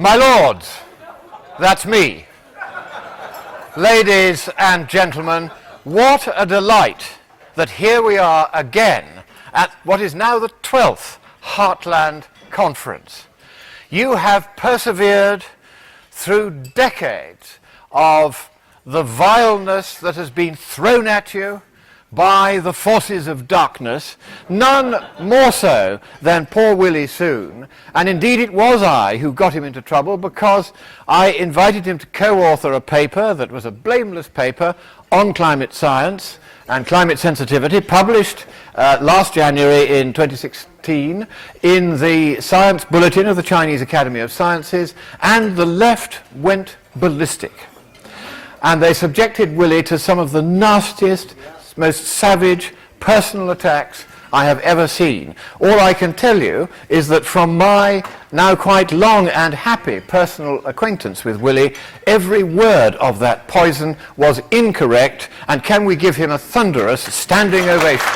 My lords, that's me. Ladies and gentlemen, what a delight that here we are again at what is now the 12th Heartland Conference. You have persevered through decades of the vileness that has been thrown at you by the forces of darkness, none more so than poor Willie Soon. And indeed it was I who got him into trouble, because I invited him to co-author a paper that was a blameless paper on climate science and climate sensitivity, published last January in 2016 in the Science Bulletin of the Chinese Academy of Sciences, and the left went ballistic. And they subjected Willie to some of the nastiest, most savage personal attacks I have ever seen. All I can tell you is that from my now quite long and happy personal acquaintance with Willie, every word of that poison was incorrect, and can we give him a thunderous standing ovation?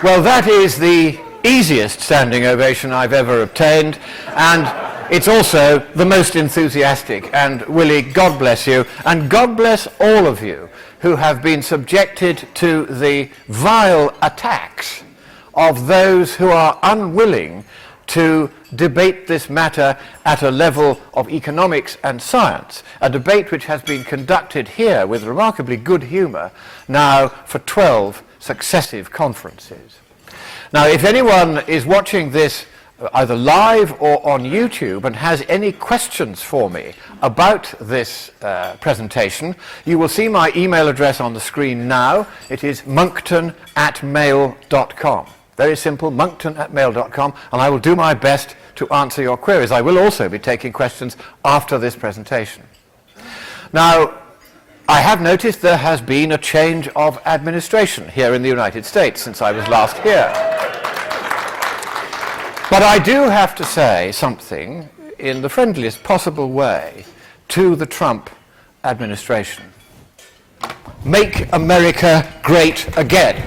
Well, that is the easiest standing ovation I've ever obtained, and it's also the most enthusiastic. And Willie, God bless you, and God bless all of you who have been subjected to the vile attacks of those who are unwilling to debate this matter at a level of economics and science, a debate which has been conducted here with remarkably good humour now for 12 successive conferences. Now, if anyone is watching this either live or on YouTube and has any questions for me about this presentation, you will see my email address on the screen now. It is monckton@mail.com. Very simple, monckton@mail.com, and I will do my best to answer your queries. I will also be taking questions after this presentation. Now, I have noticed there has been a change of administration here in the United States since I was last here. But I do have to say something in the friendliest possible way to the Trump administration. Make America great again.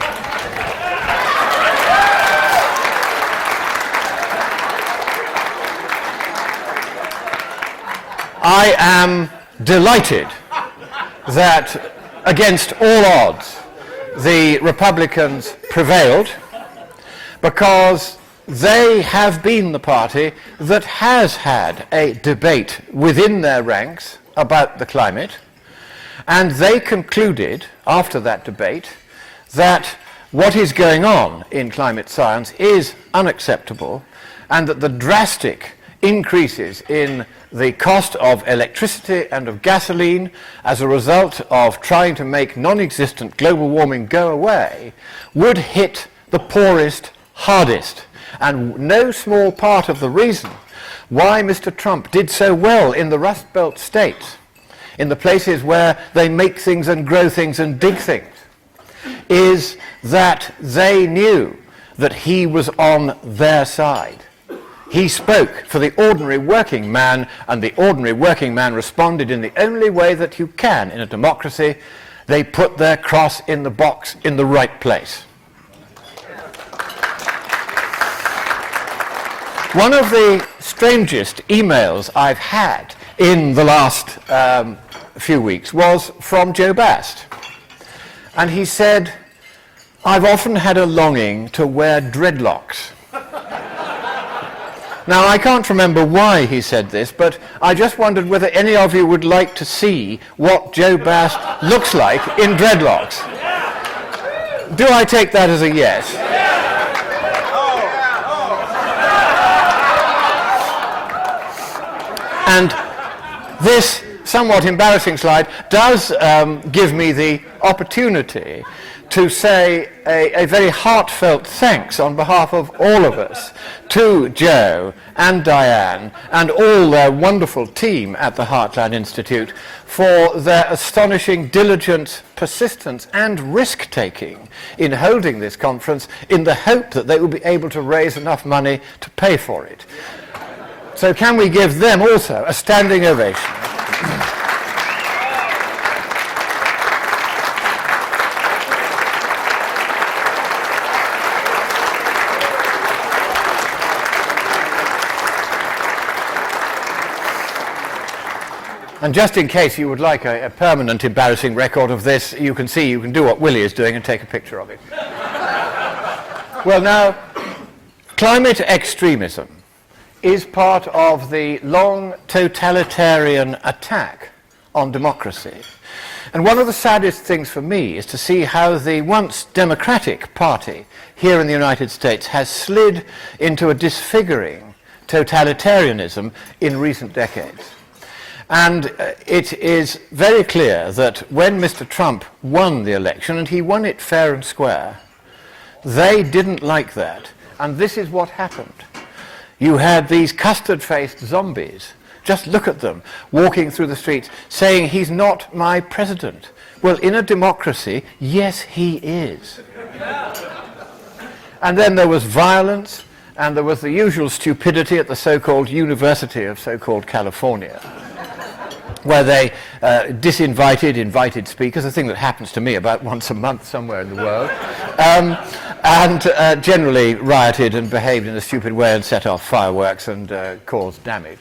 I am delighted that, against all odds, the Republicans prevailed, because they have been the party that has had a debate within their ranks about the climate, and they concluded after that debate that what is going on in climate science is unacceptable, and that the drastic increases in the cost of electricity and of gasoline as a result of trying to make non-existent global warming go away would hit the poorest hardest. And no small part of the reason why Mr. Trump did so well in the Rust Belt states, in the places where they make things and grow things and dig things, is that they knew that he was on their side. He spoke for the ordinary working man, and the ordinary working man responded in the only way that you can in a democracy. They put their cross in the box in the right place. One of the strangest emails I've had in the last few weeks was from Joe Bast. And he said, "I've often had a longing to wear dreadlocks." Now, I can't remember why he said this, but I just wondered whether any of you would like to see what Joe Bast looks like in dreadlocks. Do I take that as a yes? And this somewhat embarrassing slide does give me the opportunity to say a very heartfelt thanks on behalf of all of us to Joe and Diane and all their wonderful team at the Heartland Institute for their astonishing diligence, persistence and risk-taking in holding this conference in the hope that they will be able to raise enough money to pay for it. So can we give them also a standing ovation? And just in case you would like a permanent embarrassing record of this, you can do what Willie is doing and take a picture of it. Well now, climate extremism is part of the long totalitarian attack on democracy. And one of the saddest things for me is to see how the once democratic party here in the United States has slid into a disfiguring totalitarianism in recent decades. And it is very clear that when Mr. Trump won the election, and he won it fair and square, they didn't like that. And this is what happened. You had these custard-faced zombies, just look at them, walking through the streets, saying, he's not my president. Well, in a democracy, yes, he is. And then there was violence, and there was the usual stupidity at the so-called University of so-called California, where they invited speakers, a thing that happens to me about once a month somewhere in the world, and generally rioted and behaved in a stupid way and set off fireworks and caused damage.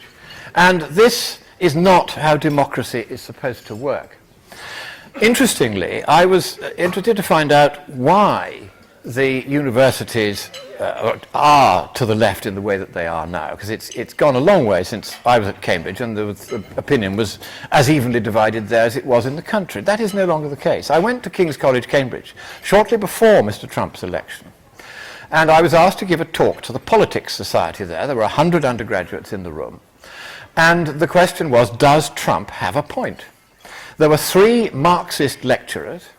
And this is not how democracy is supposed to work. Interestingly, I was interested to find out why the universities are to the left in the way that they are now, because it's gone a long way since I was at Cambridge, and the opinion was as evenly divided there as it was in the country. That is no longer the case. I went to King's College, Cambridge, shortly before Mr. Trump's election, and I was asked to give a talk to the Politics Society there. There were 100 undergraduates in the room, and the question was, does Trump have a point? There were 3 Marxist lecturers.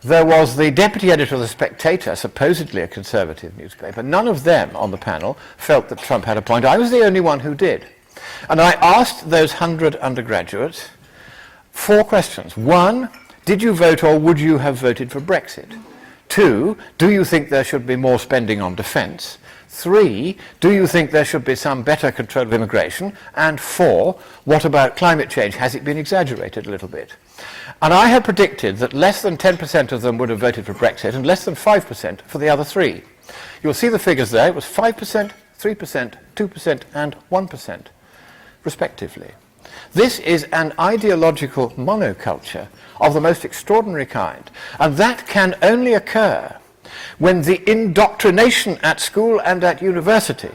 There was the deputy editor of The Spectator, supposedly a conservative newspaper. None of them on the panel felt that Trump had a point. I was the only one who did. And I asked those 100 undergraduates 4 questions. 1, did you vote or would you have voted for Brexit? 2, do you think there should be more spending on defence? 3, do you think there should be some better control of immigration? And 4, what about climate change? Has it been exaggerated a little bit? And I had predicted that less than 10% of them would have voted for Brexit and less than 5% for the other 3. You'll see the figures there. It was 5%, 3%, 2% and 1%, respectively. This is an ideological monoculture of the most extraordinary kind, and that can only occur when the indoctrination at school and at university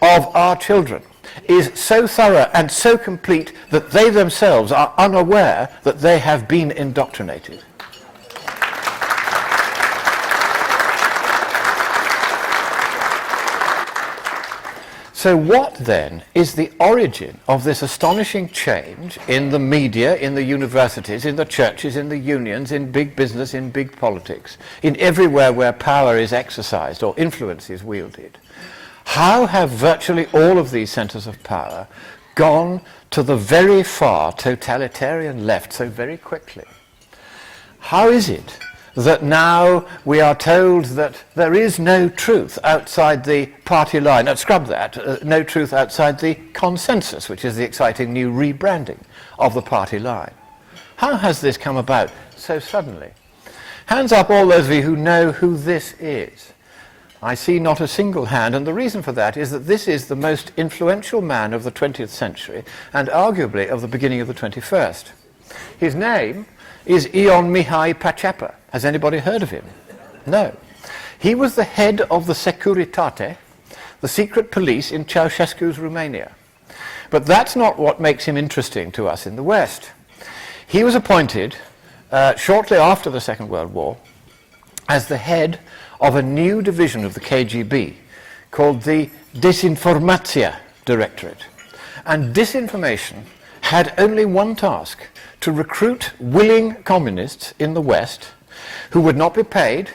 of our children is so thorough and so complete that they themselves are unaware that they have been indoctrinated. So what then is the origin of this astonishing change in the media, in the universities, in the churches, in the unions, in big business, in big politics, in everywhere where power is exercised or influence is wielded? How have virtually all of these centres of power gone to the very far totalitarian left so very quickly? How is it that now we are told that there is no truth outside the party line? Scrub that, no truth outside the consensus, which is the exciting new rebranding of the party line. How has this come about so suddenly? Hands up all those of you who know who this is. I see not a single hand, and the reason for that is that this is the most influential man of the 20th century and arguably of the beginning of the 21st. His name is Ion Mihai Pacepa. Has anybody heard of him? No. He was the head of the Securitate, the secret police in Ceausescu's Romania. But that's not what makes him interesting to us in the West. He was appointed shortly after the Second World War as the head of a new division of the KGB called the Desinformatia Directorate. And disinformation had only one task: to recruit willing communists in the West who would not be paid,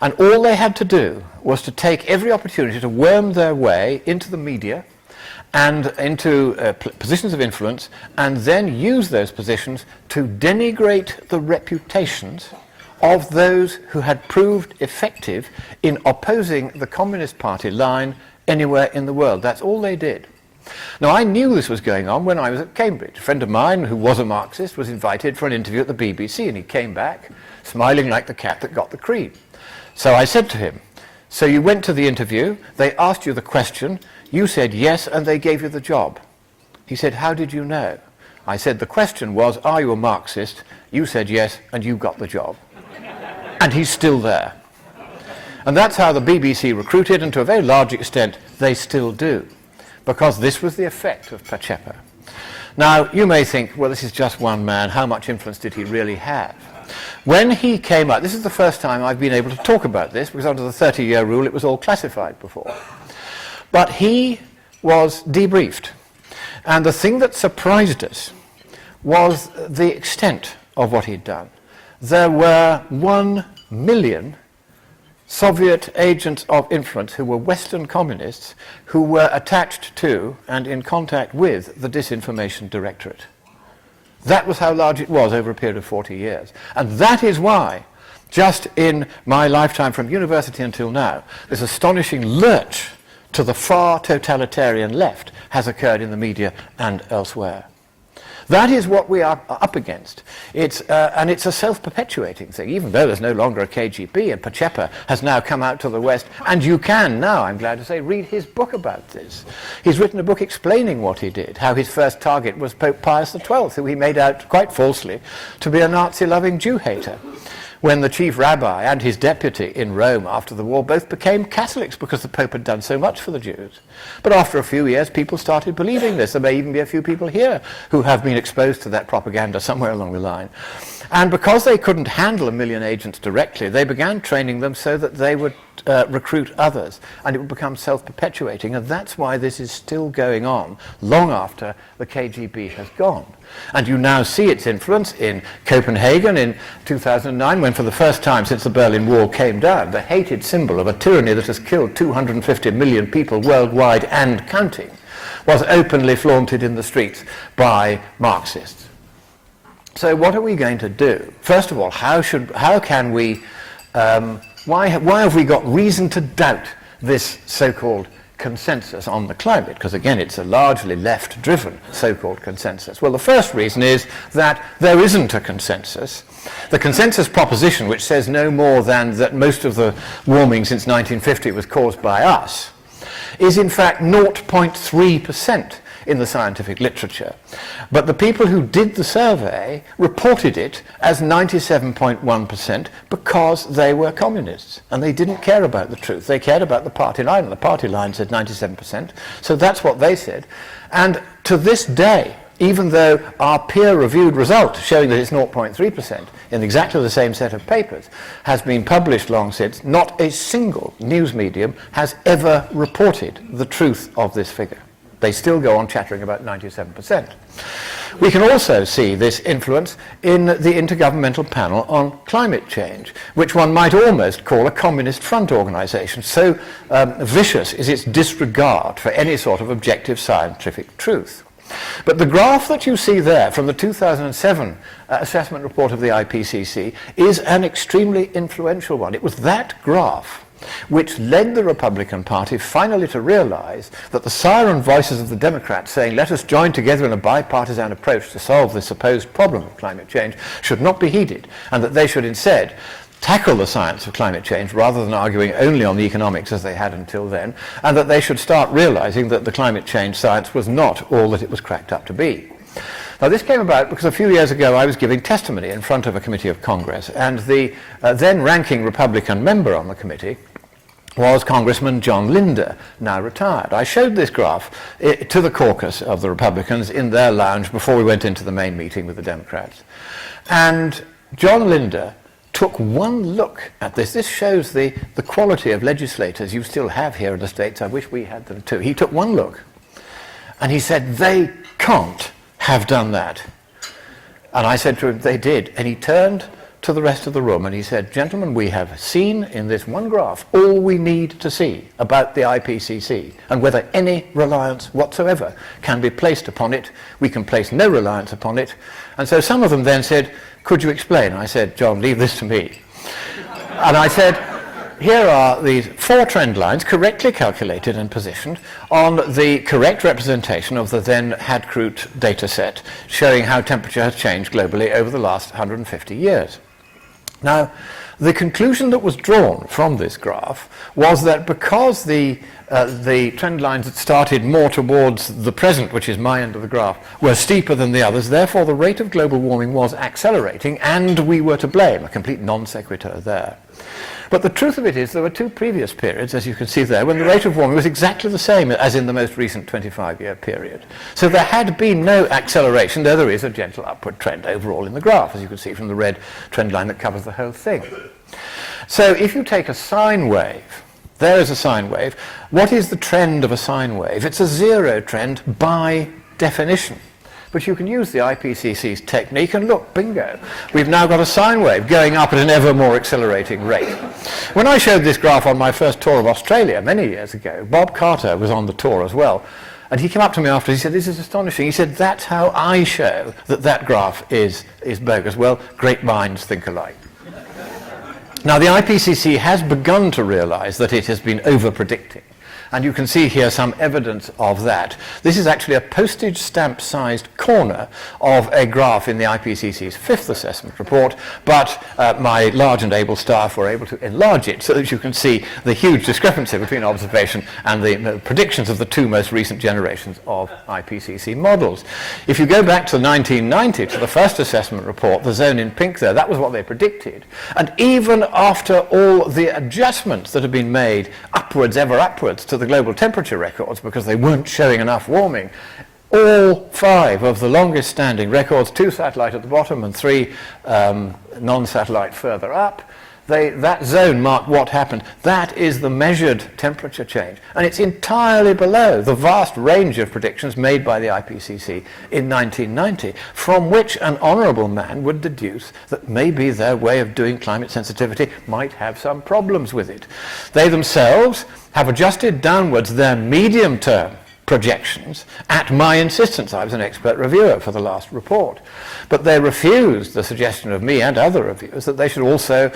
and all they had to do was to take every opportunity to worm their way into the media and into positions of influence, and then use those positions to denigrate the reputations of those who had proved effective in opposing the Communist Party line anywhere in the world. That's all they did. Now, I knew this was going on when I was at Cambridge. A friend of mine who was a Marxist was invited for an interview at the BBC, and he came back smiling like the cat that got the cream. So I said to him, so you went to the interview, they asked you the question, you said yes, and they gave you the job. He said, how did you know? I said, the question was, are you a Marxist? You said yes, and you got the job. And he's still there. And that's how the BBC recruited, and to a very large extent, they still do, because this was the effect of Pacheco. Now, you may think, well, this is just one man. How much influence did he really have? When he came out, this is the first time I've been able to talk about this, because under the 30-year rule, it was all classified before. But he was debriefed. And the thing that surprised us was the extent of what he'd done. There were 1 million Soviet agents of influence who were Western communists who were attached to and in contact with the Disinformation Directorate. That was how large it was over a period of 40 years. And that is why, just in my lifetime from university until now, this astonishing lurch to the far totalitarian left has occurred in the media and elsewhere. That is what we are up against. And it's a self-perpetuating thing, even though there's no longer a KGB, and Pacheco has now come out to the West, and you can now, I'm glad to say, read his book about this. He's written a book explaining what he did, how his first target was Pope Pius XII, who he made out, quite falsely, to be a Nazi-loving Jew-hater, when the chief rabbi and his deputy in Rome after the war both became Catholics because the Pope had done so much for the Jews. But after a few years, people started believing this. There may even be a few people here who have been exposed to that propaganda somewhere along the line. And because they couldn't handle 1 million agents directly, they began training them so that they would recruit others, and it would become self-perpetuating, and that's why this is still going on long after the KGB has gone. And you now see its influence in Copenhagen in 2009, when for the first time since the Berlin Wall came down, the hated symbol of a tyranny that has killed 250 million people worldwide and counting was openly flaunted in the streets by Marxists. So what are we going to do? First of all, why have we got reason to doubt this so-called consensus on the climate? Because again, it's a largely left-driven so-called consensus. Well, the first reason is that there isn't a consensus. The consensus proposition, which says no more than that most of the warming since 1950 was caused by us, is in fact 0.3% in the scientific literature. But the people who did the survey reported it as 97.1% because they were communists, and they didn't care about the truth. They cared about the party line, and the party line said 97%, so that's what they said. And to this day, even though our peer-reviewed result showing that it's 0.3% in exactly the same set of papers has been published long since, not a single news medium has ever reported the truth of this figure. They still go on chattering about 97%. We can also see this influence in the Intergovernmental Panel on Climate Change, which one might almost call a communist front organization. So vicious is its disregard for any sort of objective scientific truth. But the graph that you see there from the 2007 assessment report of the IPCC is an extremely influential one. It was that graph which led the Republican Party finally to realize that the siren voices of the Democrats saying, let us join together in a bipartisan approach to solve the supposed problem of climate change, should not be heeded, and that they should instead tackle the science of climate change rather than arguing only on the economics as they had until then, and that they should start realizing that the climate change science was not all that it was cracked up to be. Now, this came about because a few years ago I was giving testimony in front of a committee of Congress, and the then ranking Republican member on the committee was Congressman John Linder, now retired. I showed this graph to the caucus of the Republicans in their lounge before we went into the main meeting with the Democrats. And John Linder took one look at this. This shows the quality of legislators you still have here in the States. I wish we had them too. He took one look and he said, they can't have done that. And I said to him, they did. And he turned to the rest of the room and he said, "Gentlemen, we have seen in this one graph all we need to see about the IPCC and whether any reliance whatsoever can be placed upon it. We can place no reliance upon it." And so some of them then said, "Could you explain?" I said, "John, leave this to me." And I said, "Here are these 4 trend lines correctly calculated and positioned on the correct representation of the then Hadkrut data set showing how temperature has changed globally over the last 150 years. Now, the conclusion that was drawn from this graph was that because the trend lines that started more towards the present, which is my end of the graph, were steeper than the others, therefore the rate of global warming was accelerating and we were to blame, a complete non sequitur there. But the truth of it is there were 2 previous periods, as you can see there, when the rate of warming was exactly the same as in the most recent 25-year period. So there had been no acceleration, though there is a gentle upward trend overall in the graph, as you can see from the red trend line that covers the whole thing. So if you take a sine wave, there is a sine wave. What is the trend of a sine wave? It's a zero trend by definition. But you can use the IPCC's technique and look, bingo, we've now got a sine wave going up at an ever more accelerating rate. When I showed this graph on my first tour of Australia many years ago, Bob Carter was on the tour as well, and he came up to me after, he said, "This is astonishing." He said, "That's how I show that that graph is bogus." Well, great minds think alike. Now, the IPCC has begun to realize that it has been over-predicting. And you can see here some evidence of that. This is actually a postage stamp-sized corner of a graph in the IPCC's 5th assessment report, but my large and able staff were able to enlarge it so that you can see the huge discrepancy between observation and the predictions of the 2 most recent generations of IPCC models. If you go back to 1990, to the first assessment report, the zone in pink there, that was what they predicted. And even after all the adjustments that have been made upwards, ever upwards, to the global temperature records because they weren't showing enough warming, all 5 of the longest standing records, 2 satellite at the bottom and 3 non-satellite further up, that zone marked what happened. That is the measured temperature change. And it's entirely below the vast range of predictions made by the IPCC in 1990, from which an honourable man would deduce that maybe their way of doing climate sensitivity might have some problems with it. They themselves have adjusted downwards their medium-term projections at my insistence. I was an expert reviewer for the last report. But they refused the suggestion of me and other reviewers that they should also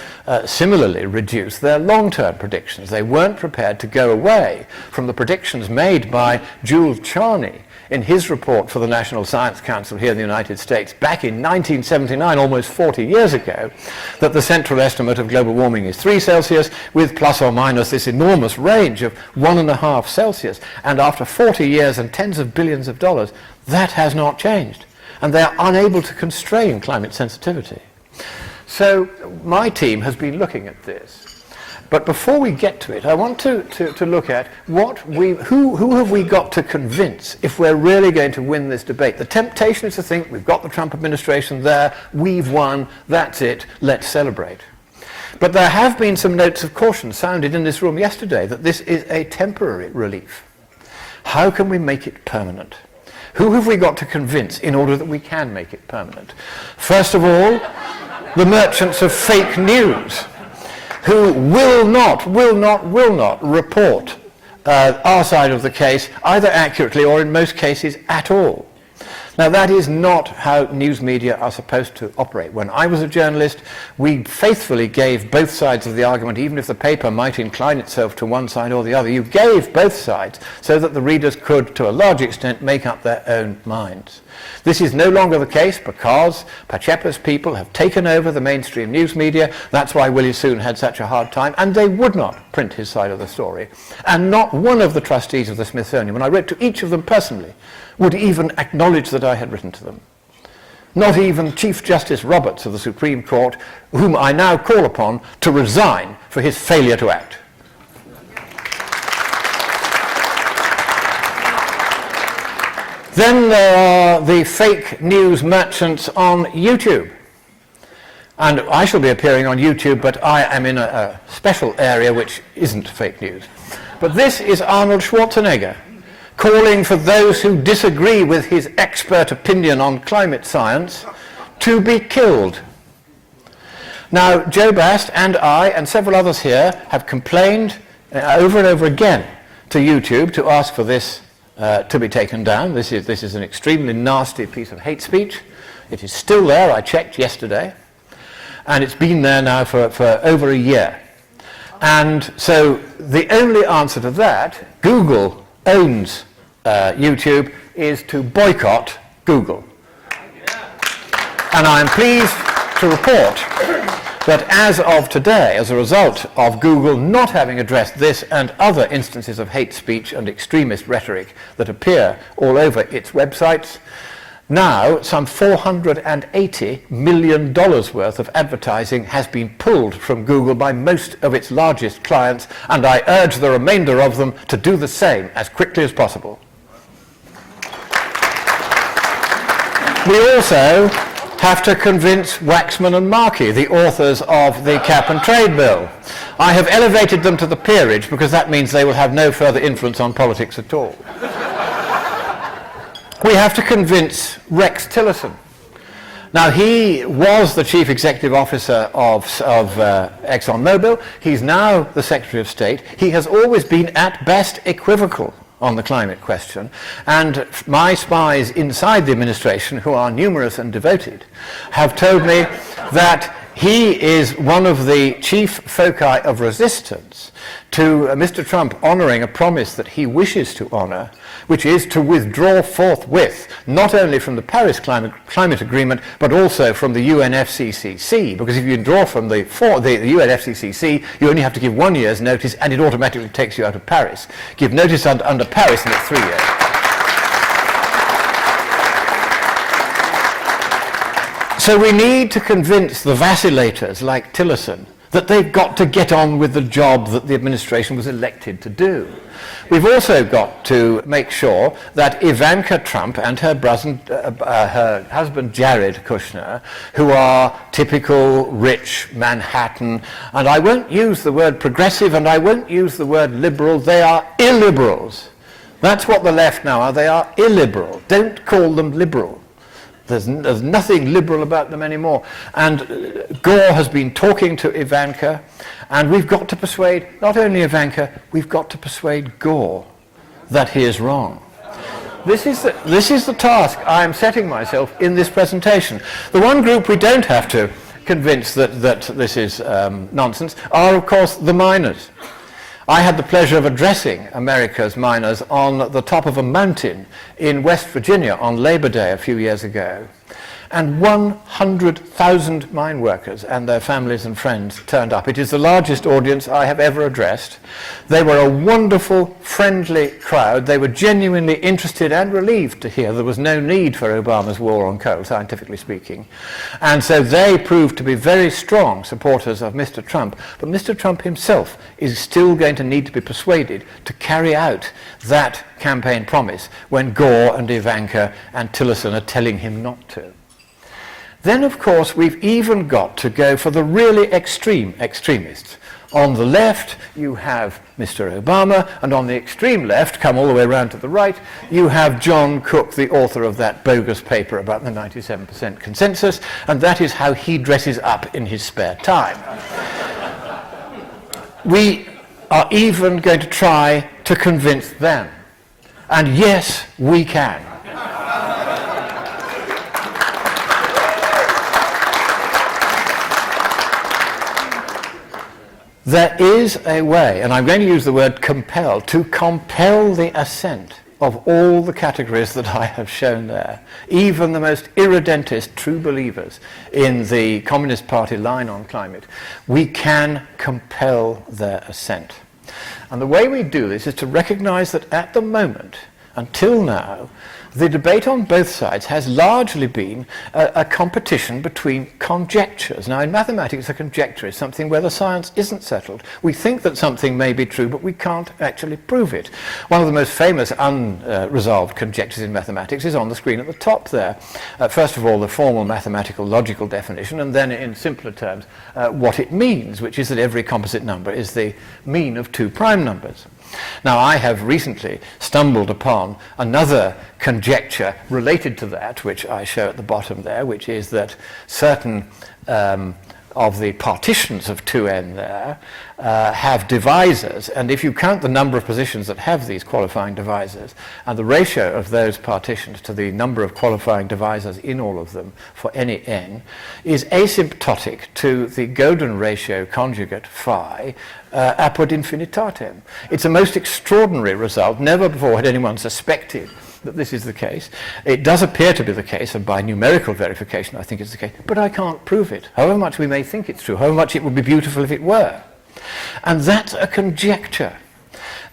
similarly reduce their long-term predictions. They weren't prepared to go away from the predictions made by Jules Charney in his report for the National Science Council here in the United States back in 1979, almost 40 years ago, that the central estimate of global warming is 3 Celsius with plus or minus this enormous range of 1.5 Celsius. And after 40 years and tens of billions of dollars, that has not changed. And they are unable to constrain climate sensitivity. So my team has been looking at this. But before we get to it, I want to look at who have we got to convince if we're really going to win this debate. The temptation is to think we've got the Trump administration there, we've won, that's it, let's celebrate. But there have been some notes of caution sounded in this room yesterday that this is a temporary relief. How can we make it permanent? Who have we got to convince in order that we can make it permanent? First of all, the merchants of fake news, who will not report our side of the case either accurately or in most cases at all. Now that is not how news media are supposed to operate. When I was a journalist, we faithfully gave both sides of the argument, even if the paper might incline itself to one side or the other. You gave both sides so that the readers could, to a large extent, make up their own minds. This is no longer the case because Pacepa's people have taken over the mainstream news media. That's why Willie Soon had such a hard time, and they would not print his side of the story. And not one of the trustees of the Smithsonian, when I wrote to each of them personally, would even acknowledge that I had written to them. Not even Chief Justice Roberts of the Supreme Court, whom I now call upon to resign for his failure to act. Then there are the fake news merchants on YouTube. And I shall be appearing on YouTube, but I am in a special area which isn't fake news. But this is Arnold Schwarzenegger, calling for those who disagree with his expert opinion on climate science to be killed. Now, Joe Bast and I and several others here have complained over and over again to YouTube to ask for this to be taken down. This is an extremely nasty piece of hate speech. It is still there. I checked yesterday. And it's been there now for over a year. And so the only answer to that, Google owns YouTube, is to boycott Google. And I'm pleased to report that as of today, as a result of Google not having addressed this and other instances of hate speech and extremist rhetoric that appear all over its websites, now some $480 million worth of advertising has been pulled from Google by most of its largest clients, and I urge the remainder of them to do the same as quickly as possible. We also have to convince Waxman and Markey, the authors of the Cap and Trade Bill. I have elevated them to the peerage because that means they will have no further influence on politics at all. We have to convince Rex Tillerson. Now, he was the chief executive officer of ExxonMobil. He's now the Secretary of State. He has always been, at best, equivocal on the climate question, and my spies inside the administration, who are numerous and devoted, have told me that he is one of the chief foci of resistance to Mr. Trump honouring a promise that he wishes to honour, which is to withdraw forthwith, not only from the Paris Climate Agreement, but also from the UNFCCC, because if you withdraw from the UNFCCC, you only have to give 1 year's notice, and it automatically takes you out of Paris. Give notice under Paris, and it's 3 years. So we need to convince the vacillators like Tillerson that they've got to get on with the job that the administration was elected to do. We've also got to make sure that Ivanka Trump and her husband Jared Kushner, who are typical rich Manhattan, and I won't use the word progressive and I won't use the word liberal, they are illiberals. That's what the left now are, they are illiberal. Don't call them liberal. There's nothing liberal about them anymore. And Gore has been talking to Ivanka, and we've got to persuade not only Ivanka, we've got to persuade Gore that he is wrong. This is the task I am setting myself in this presentation. The one group we don't have to convince that this is nonsense are, of course, the miners. I had the pleasure of addressing America's miners on the top of a mountain in West Virginia on Labor Day a few years ago. And 100,000 mine workers and their families and friends turned up. It is the largest audience I have ever addressed. They were a wonderful, friendly crowd. They were genuinely interested and relieved to hear there was no need for Obama's war on coal, scientifically speaking. And so they proved to be very strong supporters of Mr. Trump. But Mr. Trump himself is still going to need to be persuaded to carry out that campaign promise when Gore and Ivanka and Tillerson are telling him not to. Then, of course, we've even got to go for the really extreme extremists. On the left, you have Mr. Obama, and on the extreme left, come all the way around to the right, you have John Cook, the author of that bogus paper about the 97% consensus, and that is how he dresses up in his spare time. We are even going to try to convince them. And yes, we can. There is a way, and I'm going to use the word compel, to compel the assent of all the categories that I have shown there, even the most irredentist true believers in the Communist Party line on climate. We can compel their assent. And the way we do this is to recognize that at the moment, until now, the debate on both sides has largely been a competition between conjectures. Now, in mathematics, a conjecture is something where the science isn't settled. We think that something may be true, but we can't actually prove it. One of the most famous unresolved conjectures in mathematics is on the screen at the top there. First of all, the formal mathematical logical definition, and then in simpler terms, what it means, which is that every composite number is the mean of two prime numbers. Now, I have recently stumbled upon another conjecture related to that, which I show at the bottom there, which is that certain of the partitions of 2n there have divisors, and if you count the number of positions that have these qualifying divisors and the ratio of those partitions to the number of qualifying divisors in all of them for any n is asymptotic to the golden ratio conjugate phi apud infinitatem. It's a most extraordinary result. Never before had anyone suspected that this is the case. It does appear to be the case, and by numerical verification I think it's the case, but I can't prove it. However much we may think it's true, however much it would be beautiful if it were. And that's a conjecture.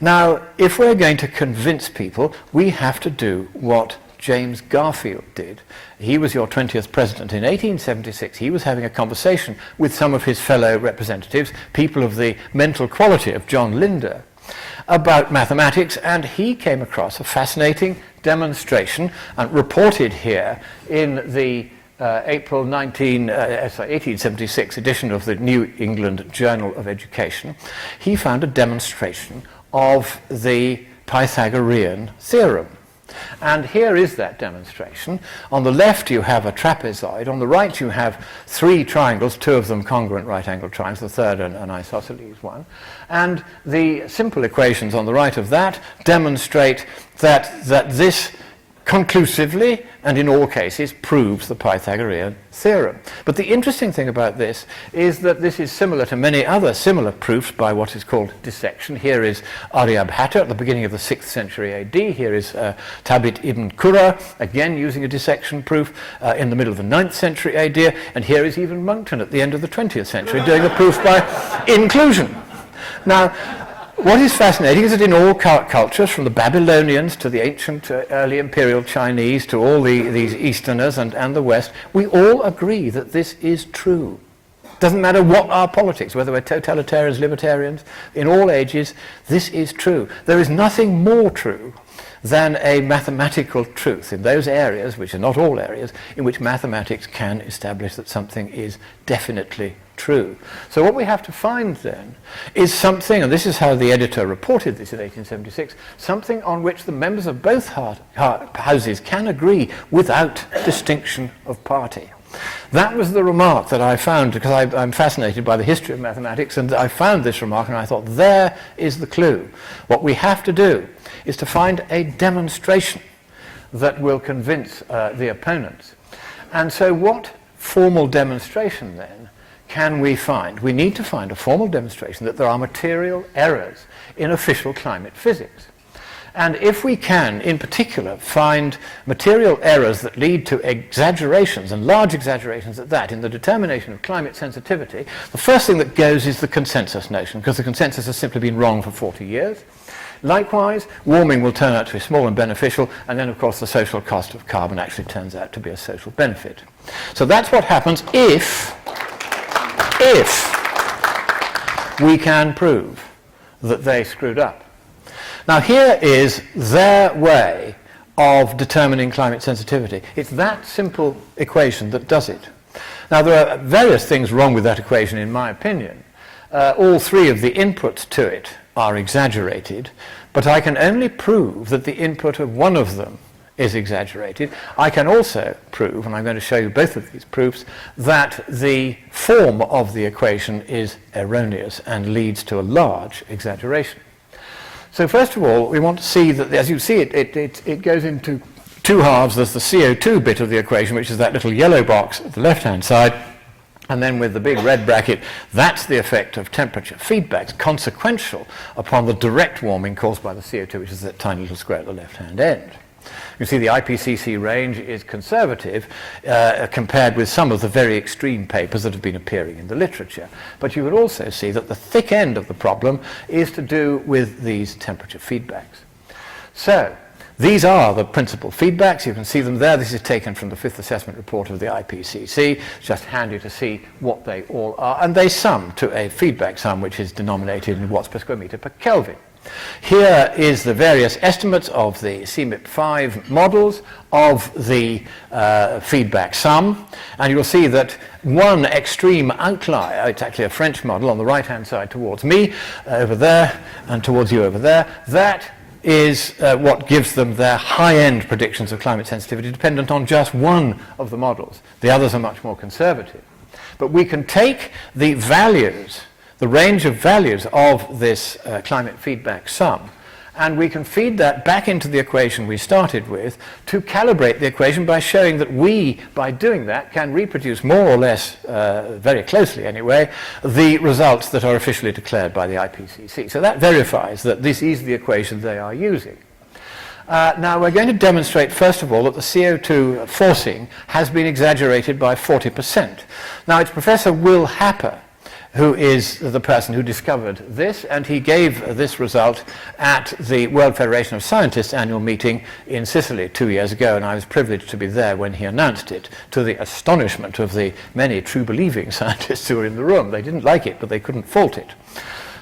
Now, if we're going to convince people, we have to do what James Garfield did. He was your 20th president in 1876. He was having a conversation with some of his fellow representatives, people of the mental quality of John Linder, about mathematics, and he came across a fascinating demonstration and reported here in the April 1876 edition of the New England Journal of Education. He found a demonstration of the Pythagorean theorem. And here is that demonstration. On the left you have a trapezoid. On the right you have three triangles, two of them congruent right-angled triangles, the third an isosceles one. And the simple equations on the right of that demonstrate that this conclusively and in all cases proves the Pythagorean theorem. But the interesting thing about this is that this is similar to many other similar proofs by what is called dissection. Here is Aryabhata at the beginning of the 6th century AD. Here is Tabit ibn Qurra, again using a dissection proof in the middle of the 9th century AD. And here is even Monckton at the end of the 20th century doing a proof by inclusion. Now, what is fascinating is that in all cultures, from the Babylonians to the ancient early imperial Chinese to all these Easterners and the West, we all agree that this is true. Doesn't matter what our politics, whether we're totalitarians, libertarians, in all ages, this is true. There is nothing more true than a mathematical truth in those areas, which are not all areas, in which mathematics can establish that something is definitely true. So what we have to find then is something, and this is how the editor reported this in 1876, something on which the members of both houses can agree without distinction of party. That was the remark that I found, because I'm fascinated by the history of mathematics, and I found this remark and I thought, there is the clue. What we have to do is to find a demonstration that will convince the opponents. And so what formal demonstration then can we find? We need to find a formal demonstration that there are material errors in official climate physics. And if we can, in particular, find material errors that lead to exaggerations, and large exaggerations at that, in the determination of climate sensitivity, the first thing that goes is the consensus notion, because the consensus has simply been wrong for 40 years. Likewise, warming will turn out to be small and beneficial, and then, of course, the social cost of carbon actually turns out to be a social benefit. So that's what happens if we can prove that they screwed up. Now here is their way of determining climate sensitivity. It's that simple equation that does it. Now there are various things wrong with that equation in my opinion. All three of the inputs to it are exaggerated, but I can only prove that the input of one of them is exaggerated. I can also prove, and I'm going to show you both of these proofs, that the form of the equation is erroneous and leads to a large exaggeration. So first of all, we want to see that, as you see, it goes into two halves. There's the CO2 bit of the equation, which is that little yellow box at the left-hand side, and then with the big red bracket, that's the effect of temperature feedbacks, consequential upon the direct warming caused by the CO2, which is that tiny little square at the left-hand end. You see the IPCC range is conservative compared with some of the very extreme papers that have been appearing in the literature. But you would also see that the thick end of the problem is to do with these temperature feedbacks. So these are the principal feedbacks. You can see them there. This is taken from the fifth assessment report of the IPCC. It's just handy to see what they all are. And they sum to a feedback sum, which is denominated in watts per square meter per Kelvin. Here is the various estimates of the CMIP5 models of the feedback sum, and you'll see that one extreme outlier, it's actually a French model on the right-hand side towards me over there and towards you over there, that is what gives them their high-end predictions of climate sensitivity dependent on just one of the models. The others are much more conservative. But we can take the values, the range of values of this climate feedback sum, and we can feed that back into the equation we started with to calibrate the equation by showing that we, by doing that, can reproduce more or less, very closely anyway, the results that are officially declared by the IPCC. So that verifies that this is the equation they are using. Now we're going to demonstrate first of all that the CO2 forcing has been exaggerated by 40%. Now it's Professor Will Happer who is the person who discovered this, and he gave this result at the World Federation of Scientists annual meeting in Sicily 2 years ago, and I was privileged to be there when he announced it, to the astonishment of the many true-believing scientists who were in the room. They didn't like it, but they couldn't fault it.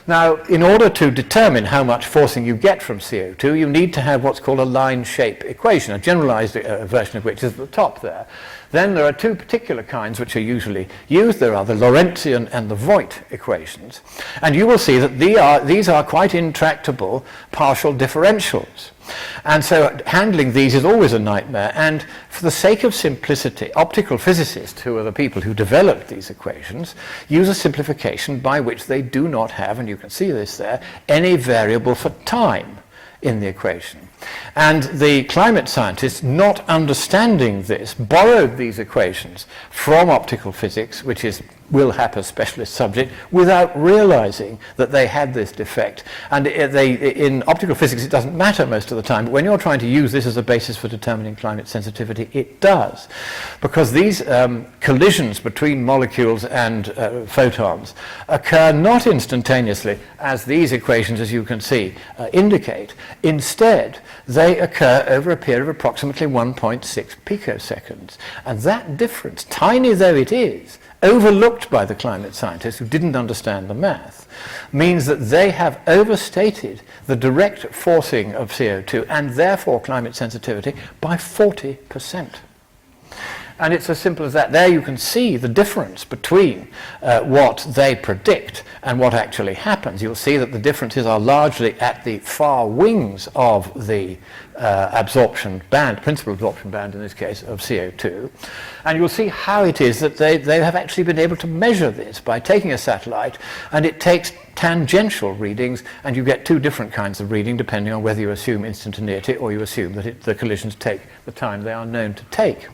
Now, in order to determine how much forcing you get from CO2, you need to have what's called a line shape equation, a generalized version of which is at the top there. Then there are two particular kinds which are usually used. There are the Lorentzian and the Voigt equations. And you will see that these are quite intractable partial differentials. And so handling these is always a nightmare. And for the sake of simplicity, optical physicists, who are the people who developed these equations, use a simplification by which they do not have, and you can see this there, any variable for time in the equation. And the climate scientists, not understanding this, borrowed these equations from optical physics, which is Will Happer's specialist subject, without realizing that they had this defect. And in optical physics it doesn't matter most of the time, but when you're trying to use this as a basis for determining climate sensitivity, it does. Because these collisions between molecules and photons occur not instantaneously, as these equations, as you can see, indicate. Instead, they occur over a period of approximately 1.6 picoseconds. And that difference, tiny though it is, overlooked by the climate scientists who didn't understand the math, means that they have overstated the direct forcing of CO2 and therefore climate sensitivity by 40%. And it's as simple as that. There you can see the difference between what they predict and what actually happens. You'll see that the differences are largely at the far wings of the absorption band, principal absorption band in this case, of CO2. And you'll see how it is that they have actually been able to measure this by taking a satellite, and it takes tangential readings, and you get two different kinds of reading depending on whether you assume instantaneity or you assume that the collisions take the time they are known to take.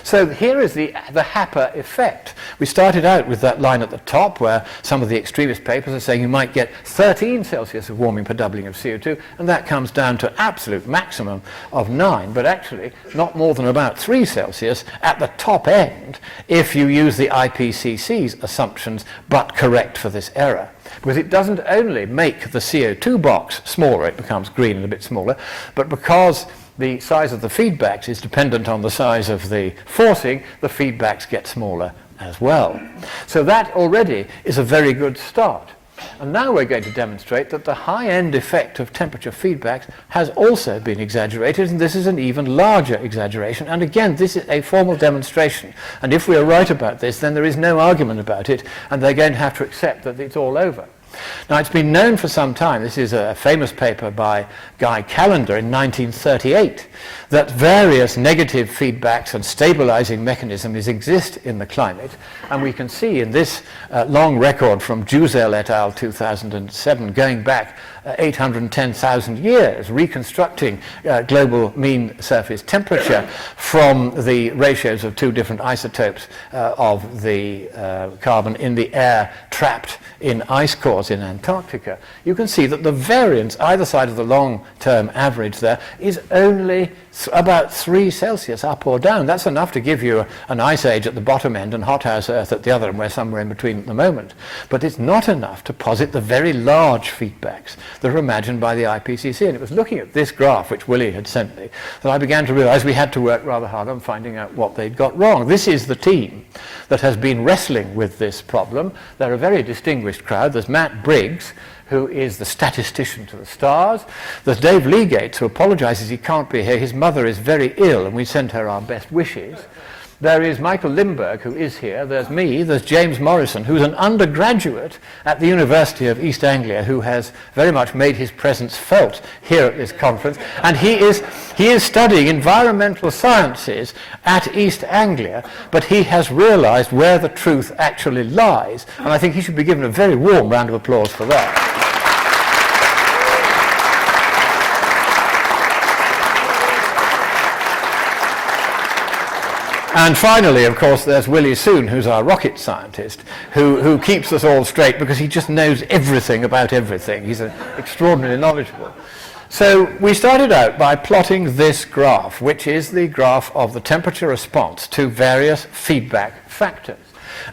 So here is the Happer effect. We started out with that line at the top where some of the extremist papers are saying you might get 13 Celsius of warming per doubling of CO2, and that comes down to absolute maximum of 9, but actually not more than about 3 Celsius at the top end if you use the IPCC's assumptions but correct for this error. Because it doesn't only make the CO2 box smaller, it becomes green and a bit smaller, but because the size of the feedbacks is dependent on the size of the forcing, the feedbacks get smaller as well. So that already is a very good start. And now we're going to demonstrate that the high-end effect of temperature feedbacks has also been exaggerated, and this is an even larger exaggeration. And again, this is a formal demonstration. And if we are right about this, then there is no argument about it, and they're going to have to accept that it's all over. Now, it's been known for some time, this is a famous paper by Guy Callender in 1938, that various negative feedbacks and stabilizing mechanisms exist in the climate. And we can see in this long record from Juzel et al. 2007, going back 810,000 years, reconstructing global mean surface temperature from the ratios of two different isotopes of the carbon in the air trapped in ice cores in Antarctica. You can see that the variance either side of the long-term average there is only about 3 Celsius up or down. That's enough to give you an ice age at the bottom end and hothouse Earth at the other, and we're somewhere in between at the moment. But it's not enough to posit the very large feedbacks that are imagined by the IPCC. And it was looking at this graph, which Willie had sent me, that I began to realize we had to work rather hard on finding out what they'd got wrong. This is the team that has been wrestling with this problem. They're a very distinguished crowd. There's Matt Briggs, who is the statistician to the stars. There's Dave Legates, who apologizes he can't be here. His mother is very ill, and we send her our best wishes. there is Michael Limburg, who is here, there's me, there's James Morrison, who's an undergraduate at the University of East Anglia, who has very much made his presence felt here at this conference, and he is studying environmental sciences at East Anglia, but he has realized where the truth actually lies, and I think he should be given a very warm round of applause for that. And finally, of course, there's Willie Soon, who's our rocket scientist, who keeps us all straight because he just knows everything about everything. He's extraordinarily knowledgeable. So we started out by plotting this graph, which is the graph of the temperature response to various feedback factors.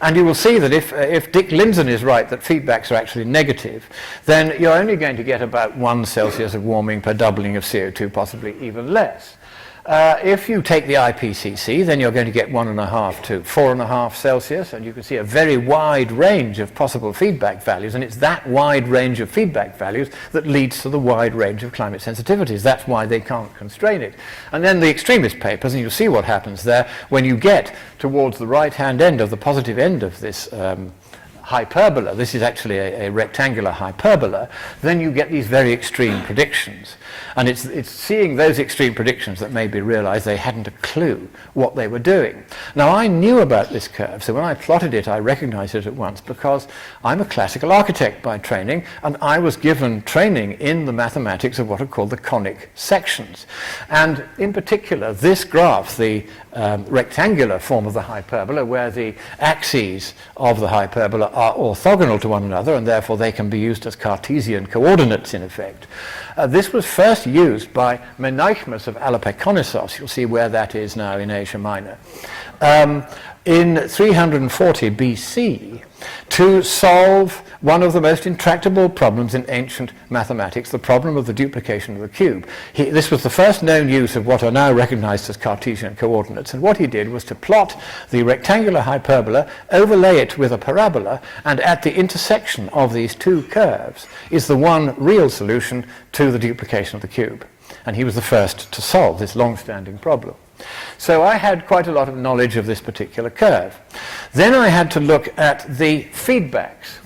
And you will see that if Dick Lindzen is right that feedbacks are actually negative, then you're only going to get about 1 Celsius of warming per doubling of CO2, possibly even less. If you take the IPCC, then you're going to get 1.5 to 4.5 Celsius, and you can see a very wide range of possible feedback values, and it's that wide range of feedback values that leads to the wide range of climate sensitivities. That's why they can't constrain it. And then the extremist papers, and you'll see what happens there when you get towards the right-hand end of the positive end of this hyperbola. This is actually a rectangular hyperbola. Then you get these very extreme predictions. And it's seeing those extreme predictions that made me realize they hadn't a clue what they were doing. Now, I knew about this curve, so when I plotted it, I recognized it at once because I'm a classical architect by training, and I was given training in the mathematics of what are called the conic sections. And in particular, this graph, the rectangular form of the hyperbola, where the axes of the hyperbola are orthogonal to one another, and therefore they can be used as Cartesian coordinates in effect. This was first used by Menaichmus of Alopekonissos. You'll see where that is now in Asia Minor. In 340 BC, to solve one of the most intractable problems in ancient mathematics, the problem of the duplication of the cube. This was the first known use of what are now recognized as Cartesian coordinates, and what he did was to plot the rectangular hyperbola, overlay it with a parabola, and at the intersection of these two curves is the one real solution to the duplication of the cube. And he was the first to solve this long-standing problem. So I had quite a lot of knowledge of this particular curve. Then I had to look at the feedbacks,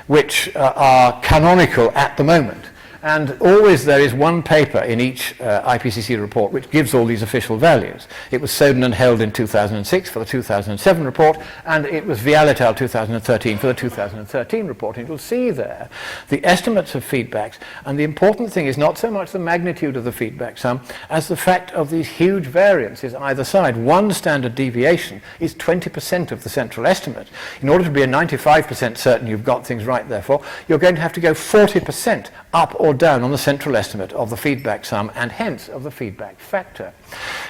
which are canonical at the moment. And always there is one paper in each IPCC report which gives all these official values. It was Soden and held in 2006 for the 2007 report, and it was Vial et al. 2013 for the 2013 report. And you'll see there the estimates of feedbacks, and the important thing is not so much the magnitude of the feedback sum as the fact of these huge variances either side. One standard deviation is 20% of the central estimate. In order to be a 95% certain you've got things right, therefore, you're going to have to go 40% up or down on the central estimate of the feedback sum, and hence of the feedback factor.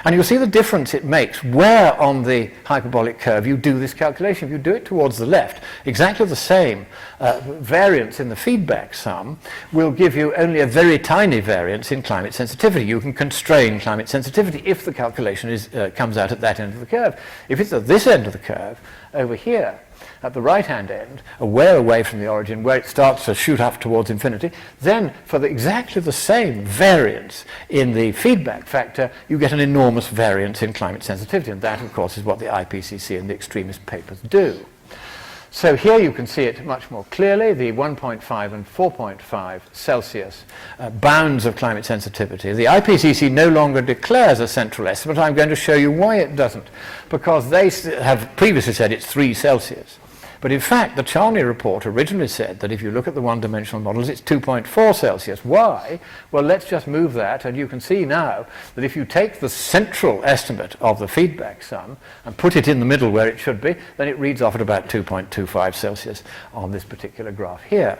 And you'll see the difference it makes where on the hyperbolic curve you do this calculation. If you do it towards the left, exactly the same variance in the feedback sum will give you only a very tiny variance in climate sensitivity. You can constrain climate sensitivity if the calculation comes out at that end of the curve. If it's at this end of the curve, over here, at the right-hand end, way away from the origin, where it starts to shoot up towards infinity, then for exactly the same variance in the feedback factor, you get an enormous variance in climate sensitivity. And that, of course, is what the IPCC and the extremist papers do. So here you can see it much more clearly, the 1.5 and 4.5 Celsius bounds of climate sensitivity. The IPCC no longer declares a central estimate. I'm going to show you why it doesn't, because they have previously said it's 3 Celsius. But in fact, the Charney report originally said that if you look at the one-dimensional models, it's 2.4 Celsius. Why? Well, let's just move that, and you can see now that if you take the central estimate of the feedback sum and put it in the middle where it should be, then it reads off at about 2.25 Celsius on this particular graph here.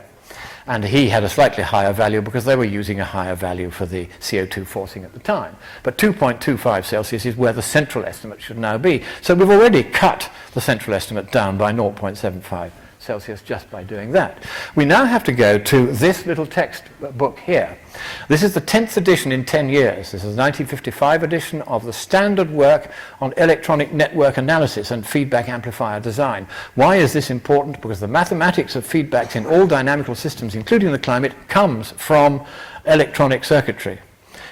And he had a slightly higher value because they were using a higher value for the CO2 forcing at the time. But 2.25 Celsius is where the central estimate should now be. So we've already cut the central estimate down by 0.75 Celsius just by doing that. We now have to go to this little text book here. This is the 10th edition in 10 years. This is the 1955 edition of the standard work on electronic network analysis and feedback amplifier design. Why is this important? Because the mathematics of feedbacks in all dynamical systems, including the climate, comes from electronic circuitry,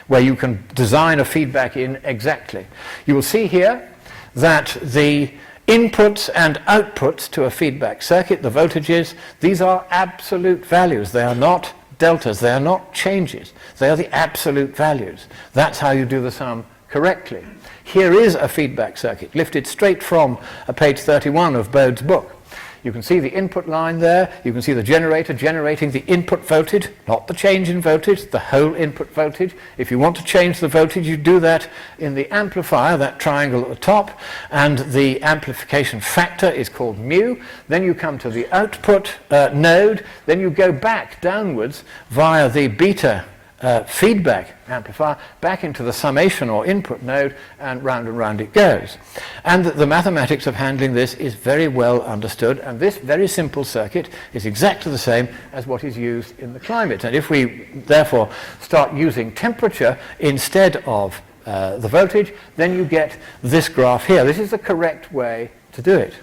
where you can design a feedback in exactly. You will see here that the inputs and outputs to a feedback circuit, the voltages, these are absolute values. They are not deltas. They are not changes. They are the absolute values. That's how you do the sum correctly. Here is a feedback circuit lifted straight from page 31 of Bode's book. You can see the input line there. You can see the generator generating the input voltage, not the change in voltage, the whole input voltage. If you want to change the voltage, you do that in the amplifier, that triangle at the top, and the amplification factor is called mu. Then you come to the output node. Then you go back downwards via the beta feedback amplifier back into the summation or input node, and round it goes. And the mathematics of handling this is very well understood, and this very simple circuit is exactly the same as what is used in the climate. And if we therefore start using temperature instead of the voltage, then you get this graph here. This is the correct way to do it.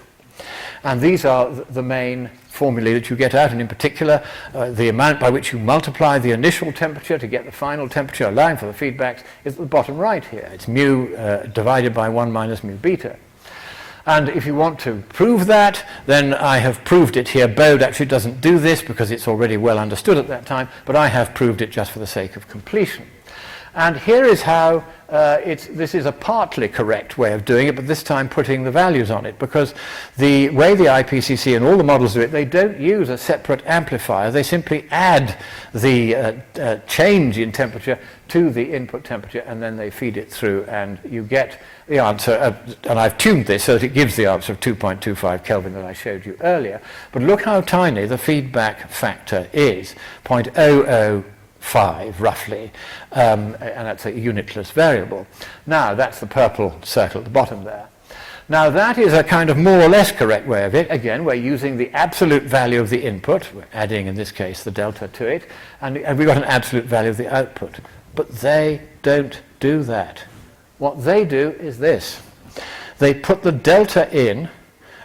And these are the main formulae that you get out, and in particular the amount by which you multiply the initial temperature to get the final temperature, allowing for the feedbacks, is at the bottom right here. It's mu divided by 1 minus mu beta. And if you want to prove that, then I have proved it here. Bode actually doesn't do this because it's already well understood at that time, but I have proved it just for the sake of completion. And here is how this is a partly correct way of doing it, but this time putting the values on it, because the way the IPCC and all the models do it, they don't use a separate amplifier. They simply add the change in temperature to the input temperature, and then they feed it through, and you get the answer. And I've tuned this so that it gives the answer of 2.25 Kelvin that I showed you earlier. But look how tiny the feedback factor is, 0.005 roughly, and that's a unitless variable. Now that's the purple circle at the bottom there. Now that is a kind of more or less correct way of it. Again, we're using the absolute value of the input, we're adding in this case the delta to it, and we've got an absolute value of the output. But they don't do that. What they do is this. They put the delta in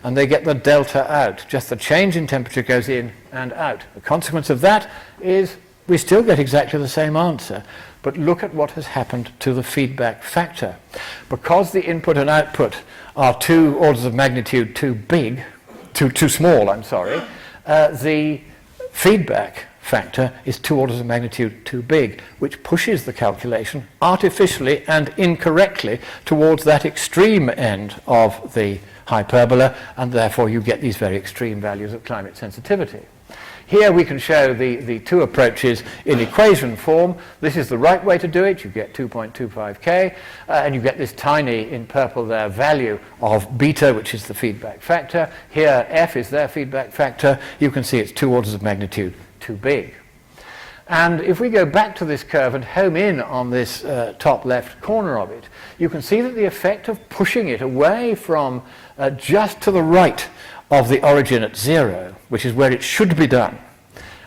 and they get the delta out. Just the change in temperature goes in and out. The consequence of that is we still get exactly the same answer, but look at what has happened to the feedback factor. Because the input and output are 2 orders of magnitude too small, the feedback factor is 2 orders of magnitude too big, which pushes the calculation artificially and incorrectly towards that extreme end of the hyperbola, and therefore you get these very extreme values of climate sensitivity. Here we can show the two approaches in equation form. This is the right way to do it. You get 2.25 K, and you get this tiny, in purple there, value of beta, which is the feedback factor. Here, F is their feedback factor. You can see it's 2 orders of magnitude too big. And if we go back to this curve and home in on this top left corner of it, you can see that the effect of pushing it away from just to the right of the origin at 0, which is where it should be done,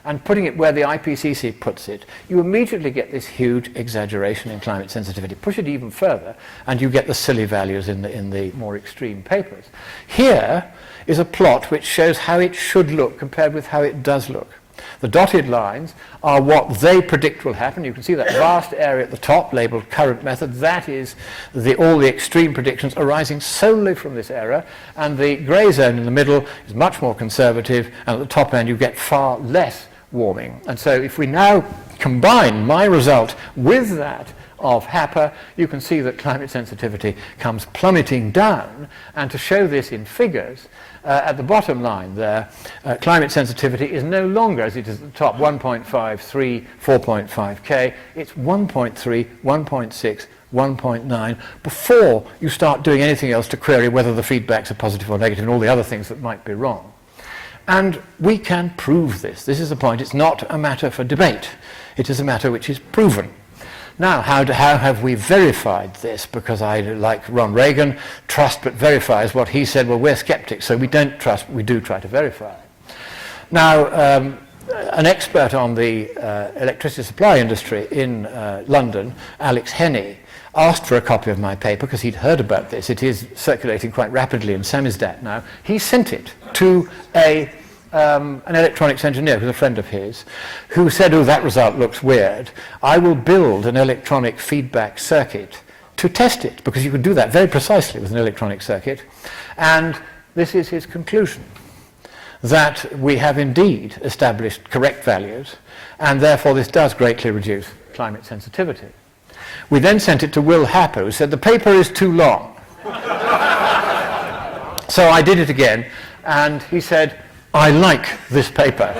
and putting it where the IPCC puts it, you immediately get this huge exaggeration in climate sensitivity. Push it even further, and you get the silly values in the more extreme papers. Here is a plot which shows how it should look compared with how it does look. The dotted lines are what they predict will happen. You can see that vast area at the top labeled current method. That is all the extreme predictions arising solely from this error. And the grey zone in the middle is much more conservative. And at the top end you get far less warming. And so if we now combine my result with that of HAPA, you can see that climate sensitivity comes plummeting down. And to show this in figures, at the bottom line there, climate sensitivity is no longer, as it is at the top, 1.53, 4.5 K. It's 1.3, 1.6, 1.9 before you start doing anything else to query whether the feedbacks are positive or negative and all the other things that might be wrong. And we can prove this. This is the point. It's not a matter for debate. It is a matter which is proven. Now, how have we verified this? Because I, like Ron Reagan, trust but verify is what he said. Well, we're skeptics, so we don't trust, but we do try to verify. Now, an expert on the electricity supply industry in London, Alex Henney, asked for a copy of my paper because he'd heard about this. It is circulating quite rapidly in samizdat now. He sent it to an electronics engineer who's a friend of his, who said, oh, that result looks weird. I will build an electronic feedback circuit to test it, because you could do that very precisely with an electronic circuit. And this is his conclusion, that we have indeed established correct values, and therefore this does greatly reduce climate sensitivity. We then sent it to Will Happer, who said the paper is too long. So I did it again, and he said, I like this paper.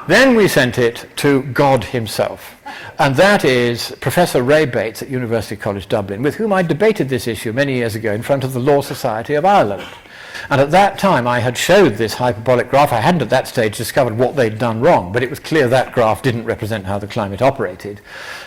Then we sent it to God himself, and that is Professor Ray Bates at University College Dublin, with whom I debated this issue many years ago in front of the Law Society of Ireland. And at that time I had showed this hyperbolic graph. I hadn't at that stage discovered what they'd done wrong, but it was clear that graph didn't represent how the climate operated.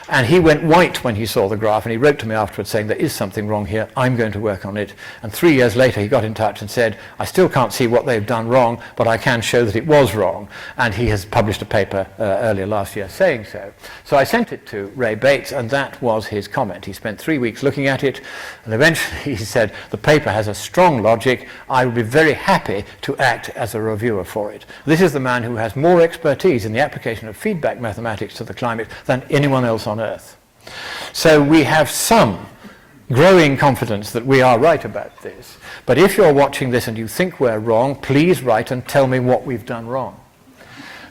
And he went white when he saw the graph, and he wrote to me afterwards saying, there is something wrong here, I'm going to work on it. And 3 years later he got in touch and said, I still can't see what they've done wrong, but I can show that it was wrong. And he has published a paper earlier last year saying so. So I sent it to Ray Bates, and that was his comment. He spent 3 weeks looking at it, and eventually he said, the paper has a strong logic, I would be very happy to act as a reviewer for it. This is the man who has more expertise in the application of feedback mathematics to the climate than anyone else on Earth. So we have some growing confidence that we are right about this. But if you're watching this and you think we're wrong, please write and tell me what we've done wrong.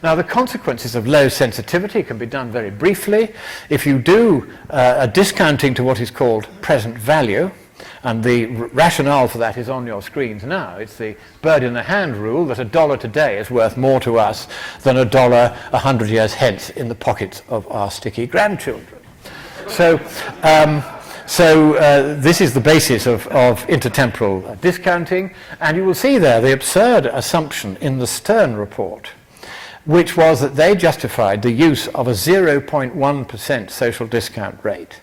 Now, the consequences of low sensitivity can be done very briefly. If you do a discounting to what is called present value, and the rationale for that is on your screens now. It's the bird in the hand rule that $1 today is worth more to us than $1 100 years hence in the pockets of our sticky grandchildren. So this is the basis of intertemporal discounting, and you will see there the absurd assumption in the Stern report, which was that they justified the use of a 0.1% social discount rate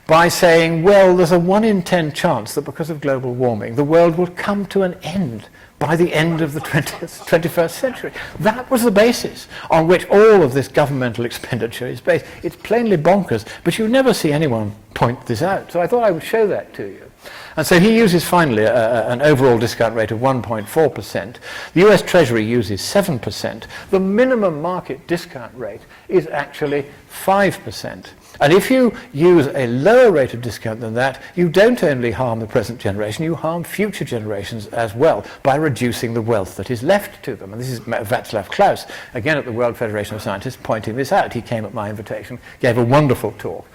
by saying, well, there's a 1 in 10 chance that because of global warming, the world will come to an end by the end of the 21st century. That was the basis on which all of this governmental expenditure is based. It's plainly bonkers, but you never see anyone point this out. So I thought I would show that to you. And so he uses finally an overall discount rate of 1.4%. The US Treasury uses 7%. The minimum market discount rate is actually 5%. And if you use a lower rate of discount than that, you don't only harm the present generation, you harm future generations as well by reducing the wealth that is left to them. And this is Václav Klaus, again at the World Federation of Scientists, pointing this out. He came at my invitation, gave a wonderful talk.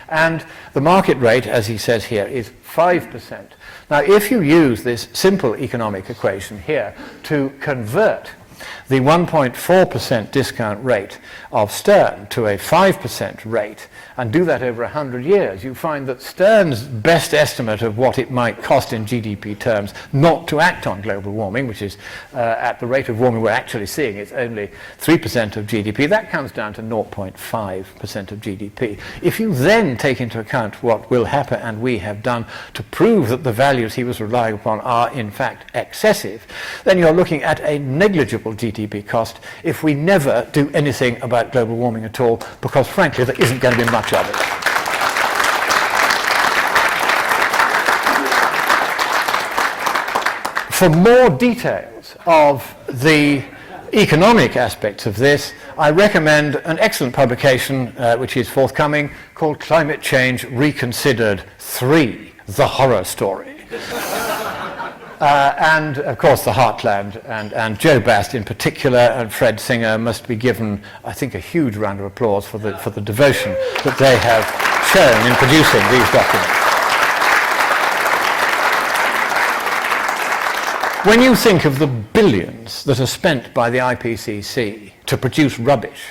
And the market rate, as he says here, is 5%. Now, if you use this simple economic equation here to convert the 1.4% discount rate of Stern to a 5% rate, and do that over 100 years, you find that Stern's best estimate of what it might cost in GDP terms not to act on global warming, which is at the rate of warming we're actually seeing, it's only 3% of GDP, that comes down to 0.5% of GDP. If you then take into account what Will Happer and we have done to prove that the values he was relying upon are in fact excessive, then you're looking at a negligible GDP cost if we never do anything about global warming at all, because frankly there isn't going to be much of it. For more details of the economic aspects of this, I recommend an excellent publication which is forthcoming called Climate Change Reconsidered 3, The Horror Story. And of course the Heartland and Joe Bast in particular and Fred Singer must be given, I think, a huge round of applause for the devotion that they have shown in producing these documents. When you think of the billions that are spent by the IPCC to produce rubbish,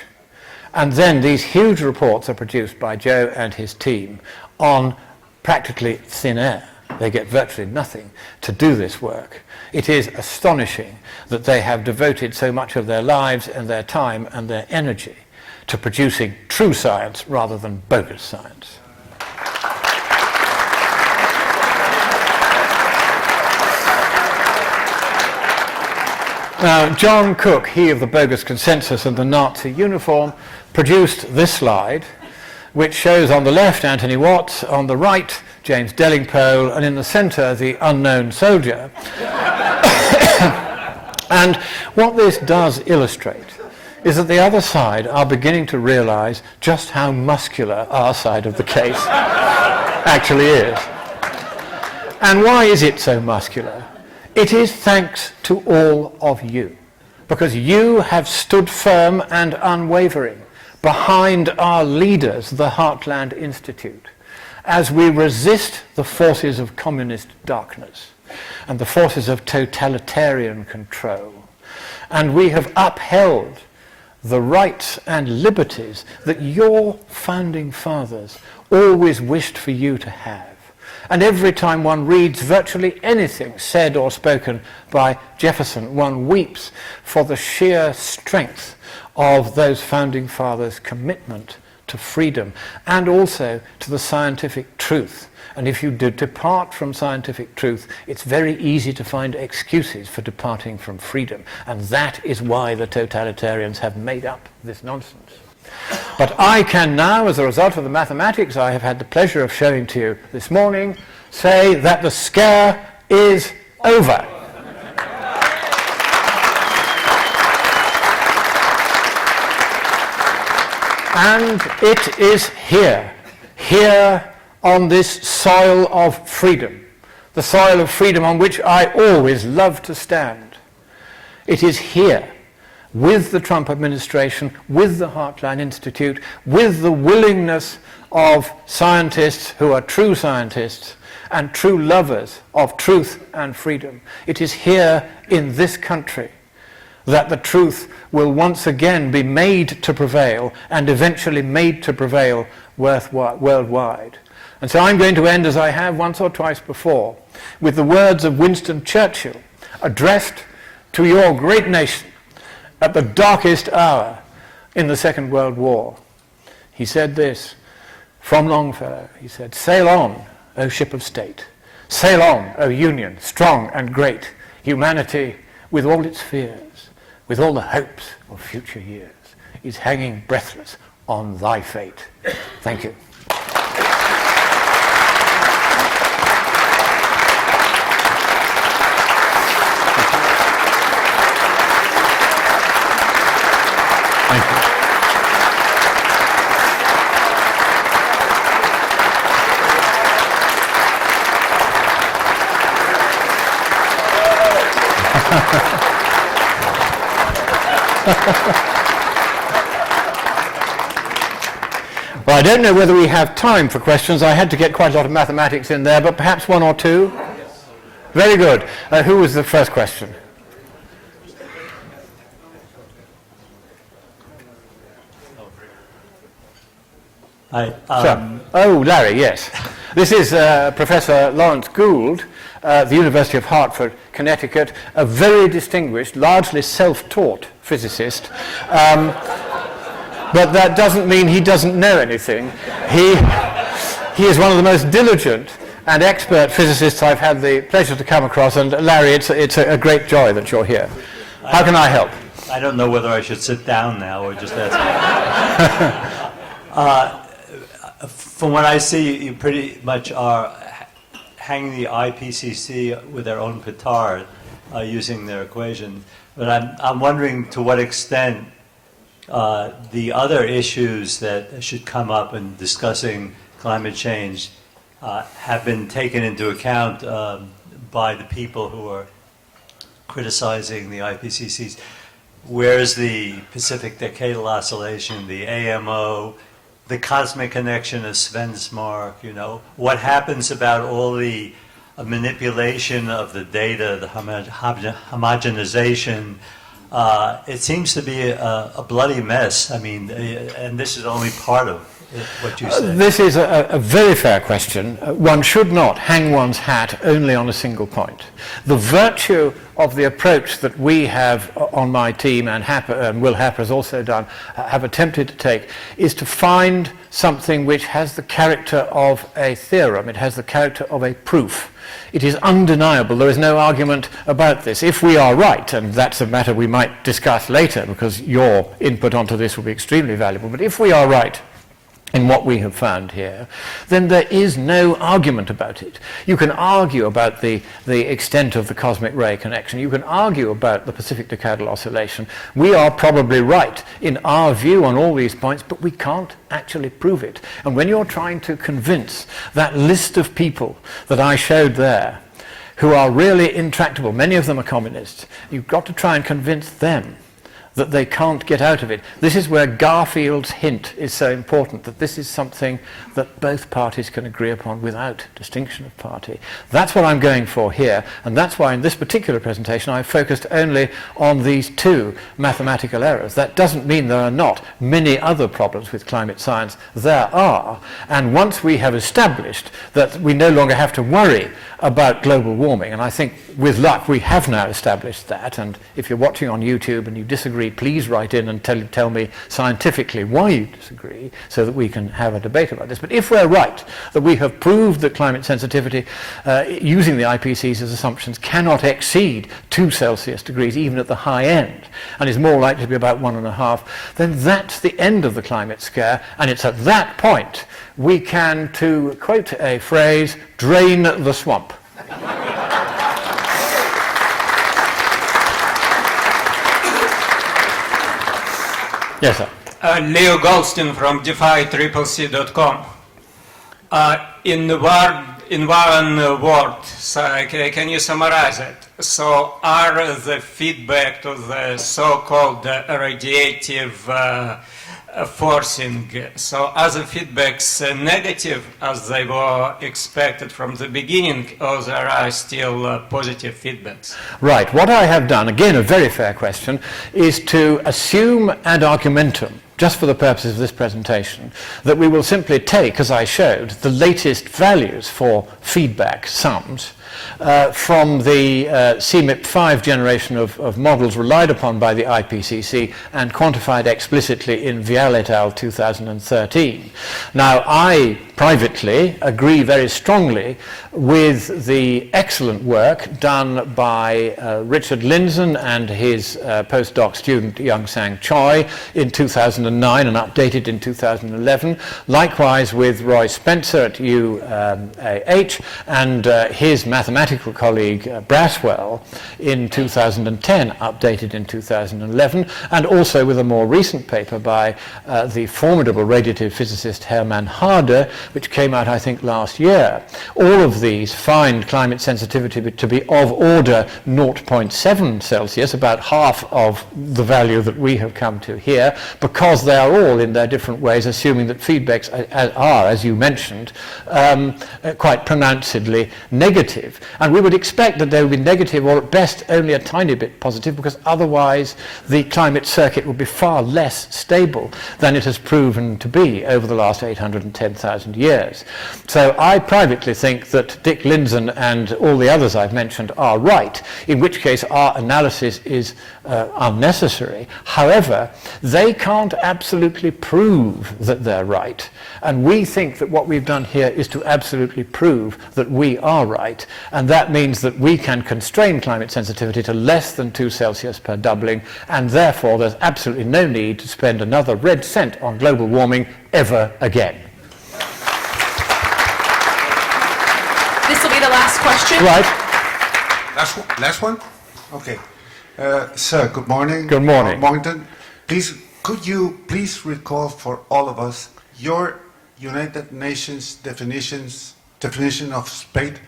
and then these huge reports are produced by Joe and his team on practically thin air, they get virtually nothing to do this work. It is astonishing that they have devoted so much of their lives and their time and their energy to producing true science rather than bogus science. Now, John Cook, he of the bogus consensus and the Nazi uniform, produced this slide, which shows on the left Anthony Watts, on the right James Dellingpole, and in the centre the unknown soldier. And what this does illustrate is that the other side are beginning to realise just how muscular our side of the case actually is. And why is it so muscular? It is thanks to all of you, because you have stood firm and unwavering behind our leaders, the Heartland Institute, as we resist the forces of communist darkness and the forces of totalitarian control. And we have upheld the rights and liberties that your founding fathers always wished for you to have. And every time one reads virtually anything said or spoken by Jefferson, one weeps for the sheer strength of those founding fathers' commitment to freedom and also to the scientific truth. And if you depart from scientific truth, it's very easy to find excuses for departing from freedom. And that is why the totalitarians have made up this nonsense. But I can now, as a result of the mathematics I have had the pleasure of showing to you this morning, say that the scare is over. And it is here on this soil of freedom, the soil of freedom on which I always love to stand. It is here, with the Trump administration, with the Heartland Institute, with the willingness of scientists who are true scientists and true lovers of truth and freedom. It is here in this country that the truth will once again be made to prevail and eventually made to prevail worldwide. And so I'm going to end, as I have once or twice before, with the words of Winston Churchill, addressed to your great nation at the darkest hour in the Second World War. He said this from Longfellow. He said, "Sail on, O ship of state. Sail on, O Union, strong and great. Humanity, with all its fears, with all the hopes of future years, is hanging breathless on thy fate." Thank you. Thank you. Well, I don't know whether we have time for questions. I had to get quite a lot of mathematics in there, but perhaps one or two? Yes. Very good. Who was the first question? Hi. Larry, yes. This is Professor Lawrence Gould, the University of Hartford, Connecticut, a very distinguished, largely self-taught physicist. But that doesn't mean he doesn't know anything. He is one of the most diligent and expert physicists I've had the pleasure to come across. And Larry, it's a great joy that you're here. How can I help? I don't know whether I should sit down now or just ask. From what I see, you pretty much are hanging the IPCC with their own petard using their equation. But I'm wondering to what extent the other issues that should come up in discussing climate change have been taken into account by the people who are criticizing the IPCCs. Where's the Pacific Decadal Oscillation, the AMO, the cosmic connection of Svensmark, what happens about all the manipulation of the data, the homogenization? It seems to be a bloody mess. I mean, and this is only part of what you say. This is a very fair question. One should not hang one's hat only on a single point. The virtue of the approach that we have on my team, and Will Happer has also done, have attempted to take, is to find something which has the character of a theorem. It has the character of a proof. It is undeniable. There is no argument about this. If we are right, and that's a matter we might discuss later because your input onto this will be extremely valuable, but if we are right in what we have found here, then there is no argument about it. You can argue about the extent of the cosmic ray connection. You can argue about the Pacific Decadal Oscillation. We are probably right in our view on all these points, but we can't actually prove it. And when you're trying to convince that list of people that I showed there, who are really intractable, many of them are communists, you've got to try and convince them that they can't get out of it. This is where Garfield's hint is so important, that this is something that both parties can agree upon without distinction of party. That's what I'm going for here, and that's why in this particular presentation I focused only on these two mathematical errors. That doesn't mean there are not many other problems with climate science. There are, and once we have established that we no longer have to worry about global warming, and I think with luck we have now established that, and if you're watching on YouTube and you disagree, please write in and tell me scientifically why you disagree so that we can have a debate about this. But if we're right that we have proved that climate sensitivity using the IPCC's assumptions cannot exceed 2 Celsius degrees even at the high end and is more likely to be about 1.5, then that's the end of the climate scare, and it's at that point we can, to quote a phrase, drain the swamp. Yes, sir. Leo Goldstein from DeFi-CCC.com. In one word, so can you summarize it? So are the feedback to the so-called radiative forcing, so are the feedbacks negative as they were expected from the beginning, or there are still positive feedbacks? Right. What I have done, again a very fair question, is to assume ad argumentum, just for the purposes of this presentation, that we will simply take, as I showed, the latest values for feedback sums from the CMIP5 generation of models relied upon by the IPCC and quantified explicitly in Vial et al. 2013. Now, I privately agree very strongly with the excellent work done by Richard Lindzen and his postdoc student Young-Sang Choi in 2009 and updated in 2011. Likewise with Roy Spencer at UAH and his mathematical colleague Braswell in 2010, updated in 2011, and also with a more recent paper by the formidable radiative physicist Hermann Harder, which came out, I think, last year. All of these find climate sensitivity to be of order 0.7 Celsius, about half of the value that we have come to here, because they are all, in their different ways, assuming that feedbacks are, as you mentioned, quite pronouncedly negative. And we would expect that they would be negative, or at best only a tiny bit positive, because otherwise the climate circuit would be far less stable than it has proven to be over the last 810,000 years. So I privately think that Dick Lindzen and all the others I've mentioned are right, in which case our analysis is unnecessary. However, they can't absolutely prove that they're right. And we think that what we've done here is to absolutely prove that we are right. And that means that we can constrain climate sensitivity to less than 2 Celsius per doubling, and therefore there's absolutely no need to spend another red cent on global warming ever again. This will be the last question. Right. Last one? Okay. Sir, good morning. Good morning. Monckton. Please, could you please recall for all of us your United Nations definition of spade?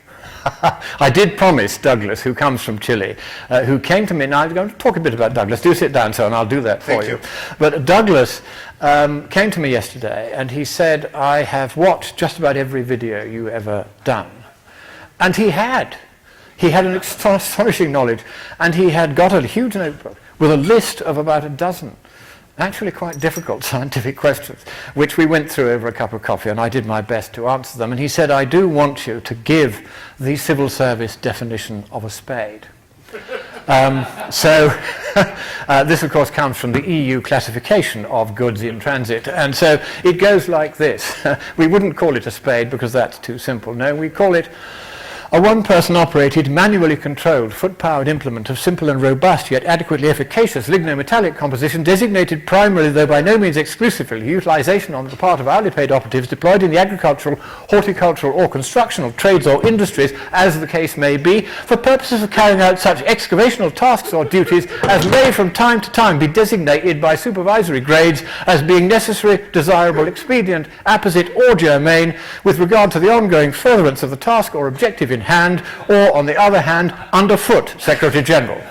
I did promise Douglas, who comes from Chile, who came to me, now I'm going to talk a bit about Douglas. Do sit down, sir, and I'll do that for you. But Douglas came to me yesterday, and he said, I have watched just about every video you ever done. And he had. He had an astonishing knowledge, and he had got a huge notebook with a list of about a dozen actually quite difficult scientific questions, which we went through over a cup of coffee, and I did my best to answer them. And he said, I do want you to give the civil service definition of a spade. This, of course, comes from the EU classification of goods in transit. And so it goes like this. We wouldn't call it a spade because that's too simple. No, we call it A one-person operated, manually controlled, foot-powered implement of simple and robust yet adequately efficacious lignometallic composition, designated primarily though by no means exclusively utilization on the part of hourly paid operatives deployed in the agricultural, horticultural or constructional trades or industries, as the case may be, for purposes of carrying out such excavational tasks or duties as may from time to time be designated by supervisory grades as being necessary, desirable, expedient, apposite or germane with regard to the ongoing furtherance of the task or objective in hand, or on the other hand, underfoot, Secretary General.